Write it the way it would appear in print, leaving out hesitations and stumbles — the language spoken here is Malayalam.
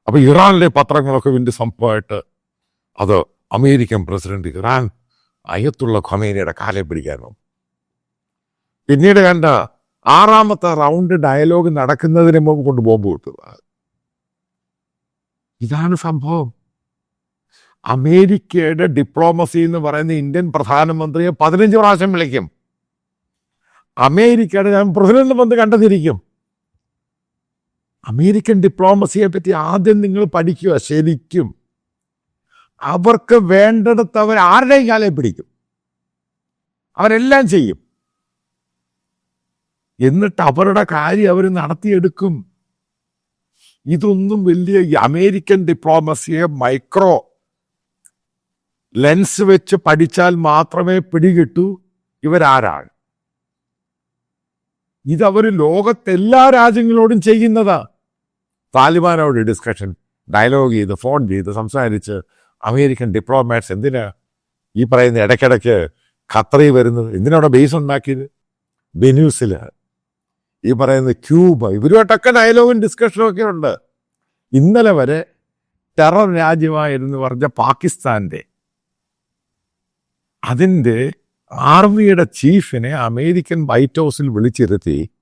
അപ്പൊ ഇറാനിലെ പത്രങ്ങളൊക്കെ വലിയ സംഭവമായിട്ട് അത് അമേരിക്കൻ പ്രസിഡന്റ് ഇറാൻ അയത്തുള്ള ഖൊമേനിയുടെ കാലെ പിടിക്കാനോ. പിന്നീട് കണ്ട 6ാമത്തെ റൗണ്ട് ഡയലോഗ് നടക്കുന്നതിന് മുമ്പ് കൊണ്ട് ബോംബ് കിട്ടുക. ഇതാണ് സംഭവം. അമേരിക്കയുടെ ഡിപ്ലോമസി എന്ന് പറയുന്ന ഇന്ത്യൻ പ്രധാനമന്ത്രിയെ 15 പ്രാവശ്യം വിളിക്കും. അമേരിക്കയുടെ പ്രസിഡന്റ് വന്ന് കണ്ടെത്തിരിക്കും. അമേരിക്കൻ ഡിപ്ലോമസിയെ പറ്റി ആദ്യം നിങ്ങൾ പഠിക്കുക ശരിക്കും. അവർക്ക് വേണ്ടിടത്ത് അവർ ആരുടെയും കാലം പിടിക്കും, അവരെല്ലാം ചെയ്യും. എന്നിട്ട് അവരുടെ കാര്യം അവർ നടത്തിയെടുക്കും. ഇതൊന്നും വലിയ അമേരിക്കൻ ഡിപ്ലോമസിയെ മൈക്രോ ലെൻസ് വെച്ച് പഠിച്ചാൽ മാത്രമേ പിടികിട്ടൂ ഇവരാരാണ്. ഇതവർ ലോകത്തെല്ലാ രാജ്യങ്ങളോടും ചെയ്യുന്നതാ. താലിബാനോട് ഡിസ്കഷൻ, ഡയലോഗ് ചെയ്ത്, ഫോൺ ചെയ്ത് സംസാരിച്ച് അമേരിക്കൻ ഡിപ്ലോമാറ്റ്സ് എന്തിനാ ഈ പറയുന്ന ഇടയ്ക്കിടയ്ക്ക് ഖത്തറിൽ വരുന്നത്? എന്തിനവിടെ ബേസ് ഉണ്ടാക്കിയത്? ബെനൂസിൽ, ഈ പറയുന്ന ക്യൂബ, ഇവരുമായിട്ടൊക്കെ ഡയലോഗും ഡിസ്കഷനും ഒക്കെ ഉണ്ട്. ഇന്നലെ വരെ ടെറർ രാജ്യമായിരുന്നു പറഞ്ഞ പാകിസ്ഥാൻ്റെ അതിൻ്റെ ആർമിയുടെ ചീഫിനെ അമേരിക്കൻ വൈറ്റ് ഹൗസിൽ വിളിച്ചിരുത്തി